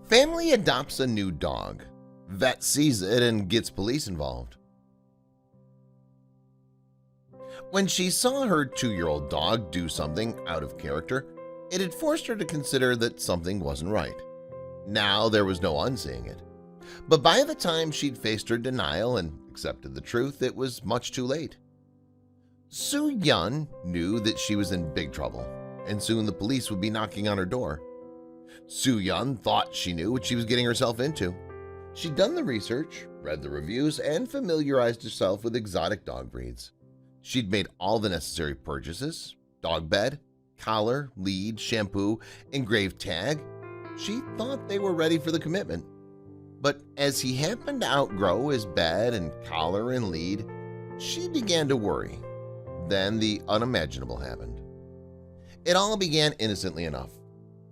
Family adopts a new dog. Vet sees it and gets police involved. When she saw her 2-year-old dog do something out of character, it had forced her to consider that something wasn't right. Now there was no unseeing it. But by the time she'd faced her denial and accepted the truth, it was much too late. Sue Yun knew that she was in big trouble, and soon the police would be knocking on her door. Sue Yun thought she knew what she was getting herself into. She'd done the research, read the reviews, and familiarized herself with exotic dog breeds. She'd made all the necessary purchases: dog bed, collar, lead, shampoo, engraved tag. She thought they were ready for the commitment. But as he happened to outgrow his bed and collar and lead, she began to worry. Then the unimaginable happened. It all began innocently enough.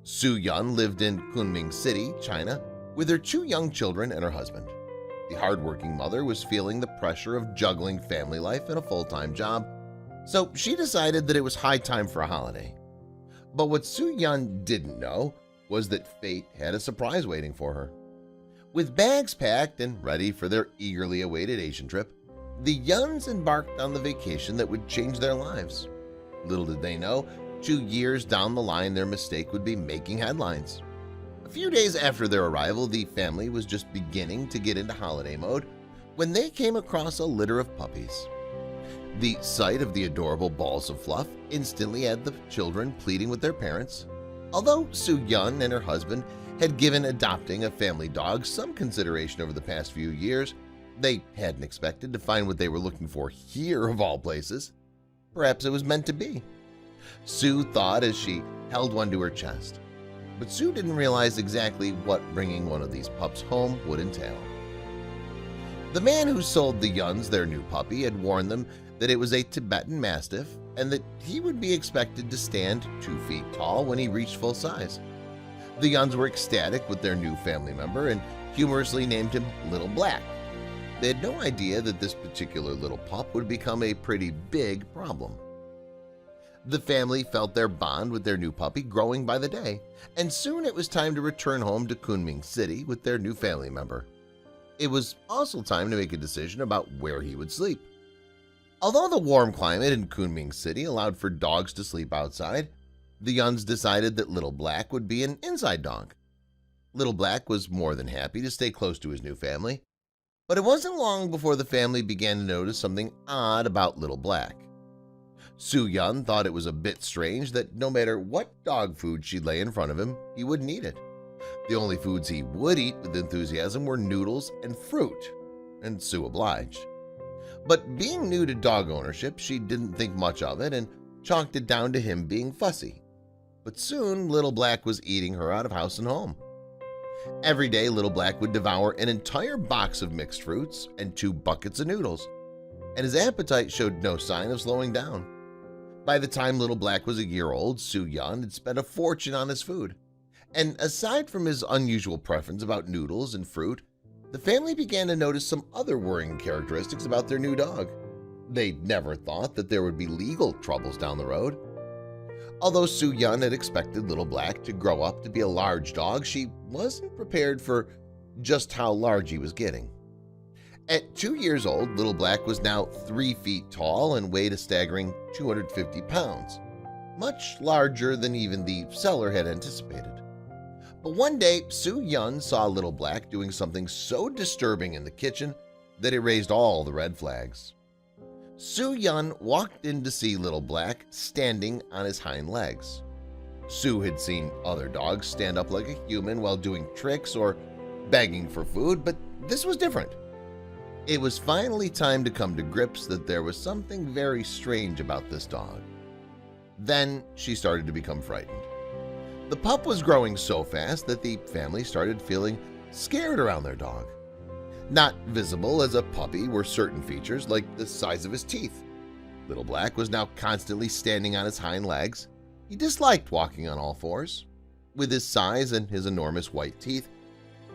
Sue Yun lived in Kunming City, China, with her 2 young children and her husband. The hardworking mother was feeling the pressure of juggling family life and a full-time job, so she decided that it was high time for a holiday. But what Sue Yun didn't know was that fate had a surprise waiting for her. With bags packed and ready for their eagerly awaited Asian trip, the Yuns embarked on the vacation that would change their lives. Little did they know, 2 years down the line their mistake would be making headlines. A few days after their arrival, the family was just beginning to get into holiday mode when they came across a litter of puppies. The sight of the adorable balls of fluff instantly had the children pleading with their parents. Although Sue Yun and her husband had given adopting a family dog some consideration over the past few years, they hadn't expected to find what they were looking for here of all places. Perhaps it was meant to be. Sue thought as she held one to her chest. But Sue didn't realize exactly what bringing one of these pups home would entail. The man who sold the Yuns their new puppy had warned them that it was a Tibetan Mastiff and that he would be expected to stand 2 feet tall when he reached full size. The Yuns were ecstatic with their new family member and humorously named him Little Black. They had no idea that this particular little pup would become a pretty big problem. The family felt their bond with their new puppy growing by the day, and soon it was time to return home to Kunming City with their new family member. It was also time to make a decision about where he would sleep. Although the warm climate in Kunming City allowed for dogs to sleep outside, the Yuns decided that Little Black would be an inside dog. Little Black was more than happy to stay close to his new family, but it wasn't long before the family began to notice something odd about Little Black. Sue Yun thought it was a bit strange that no matter what dog food she'd lay in front of him, he wouldn't eat it. The only foods he would eat with enthusiasm were noodles and fruit, and Sue obliged. But being new to dog ownership, she didn't think much of it and chalked it down to him being fussy. But soon Little Black was eating her out of house and home. Every day Little Black would devour an entire box of mixed fruits and 2 buckets of noodles, and his appetite showed no sign of slowing down. By the time Little Black was a year old, Sue Yun had spent a fortune on his food. And aside from his unusual preference about noodles and fruit, the family began to notice some other worrying characteristics about their new dog. They'd never thought that there would be legal troubles down the road. Although Sue Yun had expected Little Black to grow up to be a large dog, she wasn't prepared for just how large he was getting. At 2 years old, Little Black was now 3 feet tall and weighed a staggering 250 pounds, much larger than even the seller had anticipated. But one day, Sue Yun saw Little Black doing something so disturbing in the kitchen that it raised all the red flags. Sue Yun walked in to see Little Black standing on his hind legs. Sue had seen other dogs stand up like a human while doing tricks or begging for food, but this was different. It was finally time to come to grips that there was something very strange about this dog. Then she started to become frightened. The pup was growing so fast that the family started feeling scared around their dog. Not visible as a puppy were certain features like the size of his teeth. Little Black was now constantly standing on his hind legs. He disliked walking on all fours. With his size and his enormous white teeth,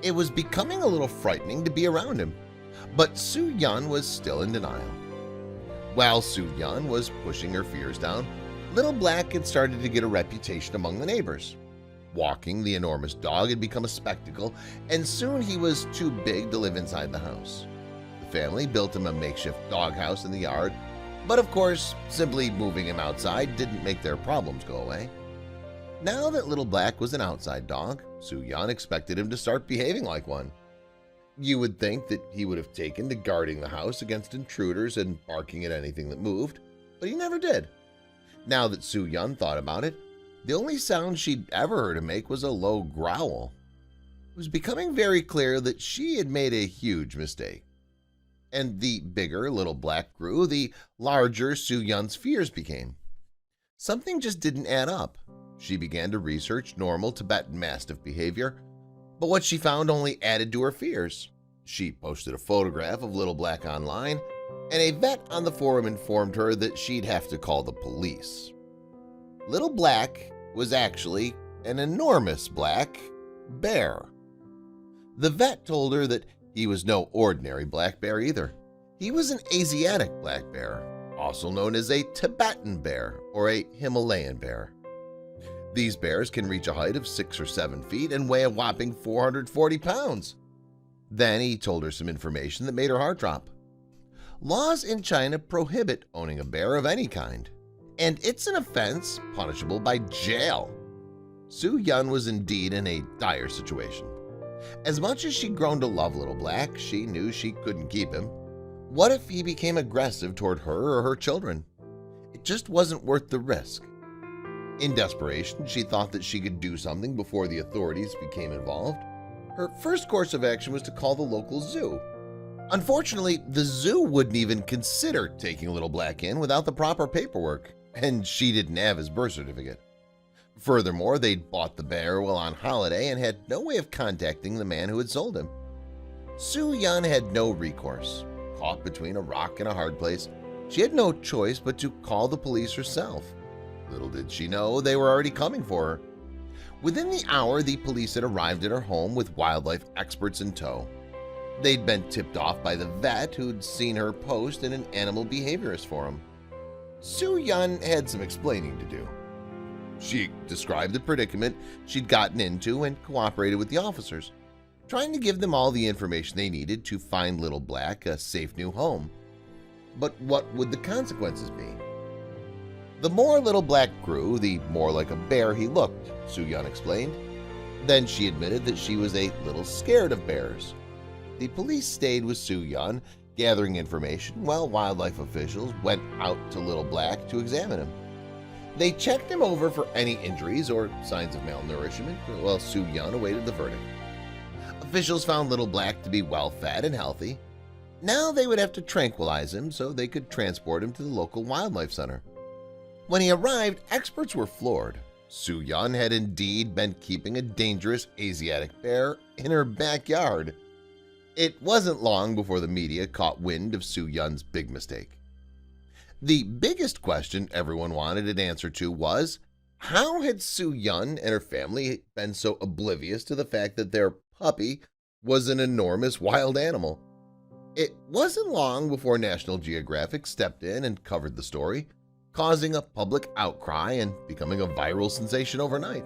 it was becoming a little frightening to be around him. But Sue Yun was still in denial. While Sue Yun was pushing her fears down, Little Black had started to get a reputation among the neighbors. Walking the enormous dog had become a spectacle, and soon he was too big to live inside the house. The family built him a makeshift doghouse in the yard, but of course, simply moving him outside didn't make their problems go away. Now that Little Black was an outside dog, Soo-Yun expected him to start behaving like one. You would think that he would have taken to guarding the house against intruders and barking at anything that moved, but he never did. Now that Soo-Yun thought about it, the only sound she'd ever heard him make was a low growl. It was becoming very clear that she had made a huge mistake. And the bigger Little Black grew, the larger Soo-Yun's fears became. Something just didn't add up. She began to research normal Tibetan Mastiff behavior, but what she found only added to her fears. She posted a photograph of Little Black online, and a vet on the forum informed her that she'd have to call the police. Little Black was actually an enormous black bear. The vet told her that he was no ordinary black bear either. He was an Asiatic black bear, also known as a Tibetan bear or a Himalayan bear. These bears can reach a height of 6 or 7 feet and weigh a whopping 440 pounds. Then he told her some information that made her heart drop. Laws in China prohibit owning a bear of any kind, and it's an offense punishable by jail. Soo-Yun was indeed in a dire situation. As much as she'd grown to love Little Black, she knew she couldn't keep him. What if he became aggressive toward her or her children? It just wasn't worth the risk. In desperation, she thought that she could do something before the authorities became involved. Her first course of action was to call the local zoo. Unfortunately, the zoo wouldn't even consider taking Little Black in without the proper paperwork, and she didn't have his birth certificate. Furthermore, they'd bought the bear while on holiday and had no way of contacting the man who had sold him. Soo-Yun had no recourse. Caught between a rock and a hard place, she had no choice but to call the police herself. Little did she know they were already coming for her. Within the hour, the police had arrived at her home with wildlife experts in tow. They'd been tipped off by the vet who'd seen her post in an animal behaviorist forum. Soo-Yun had some explaining to do. She described the predicament she'd gotten into and cooperated with the officers, trying to give them all the information they needed to find Little Black a safe new home. But what would the consequences be? The more Little Black grew, the more like a bear he looked, Soo-Yun explained. Then she admitted that she was a little scared of bears. The police stayed with Soo-Yun, gathering information while wildlife officials went out to Little Black to examine him. They checked him over for any injuries or signs of malnourishment while Soo-Yun awaited the verdict. Officials found Little Black to be well-fed and healthy. Now they would have to tranquilize him so they could transport him to the local wildlife center. When he arrived, experts were floored. Soo-Yun had indeed been keeping a dangerous Asiatic bear in her backyard. It wasn't long before the media caught wind of Soo-Yun's big mistake. The biggest question everyone wanted an answer to was, how had Soo-Yun and her family been so oblivious to the fact that their puppy was an enormous wild animal? It wasn't long before National Geographic stepped in and covered the story, causing a public outcry and becoming a viral sensation overnight.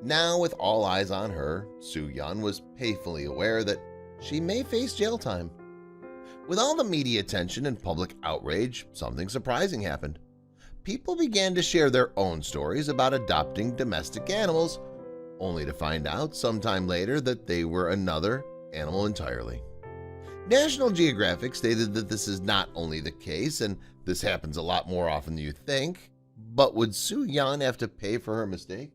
Now, with all eyes on her, Soo-Yun was painfully aware that she may face jail time. With all the media attention and public outrage, something surprising happened. People began to share their own stories about adopting domestic animals, only to find out sometime later that they were another animal entirely. National Geographic stated that this is not only the case, and this happens a lot more often than you think, but would Soo-Yun have to pay for her mistake?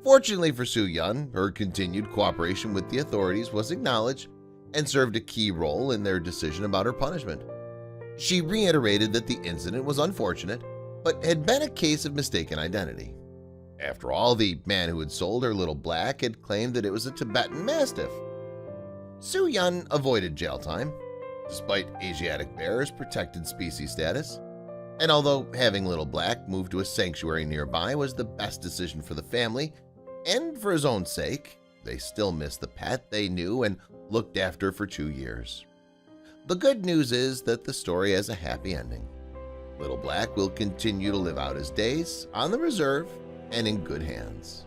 Fortunately for Soo-Yun, her continued cooperation with the authorities was acknowledged and served a key role in their decision about her punishment. She reiterated that the incident was unfortunate, but had been a case of mistaken identity. After all, the man who had sold her Little Black had claimed that it was a Tibetan Mastiff. Soo-Yun avoided jail time, despite Asiatic bears' protected species status. And although having Little Black move to a sanctuary nearby was the best decision for the family, and for his own sake, they still missed the pet they knew and looked after for 2 years. The good news is that the story has a happy ending. Little Black will continue to live out his days on the reserve and in good hands.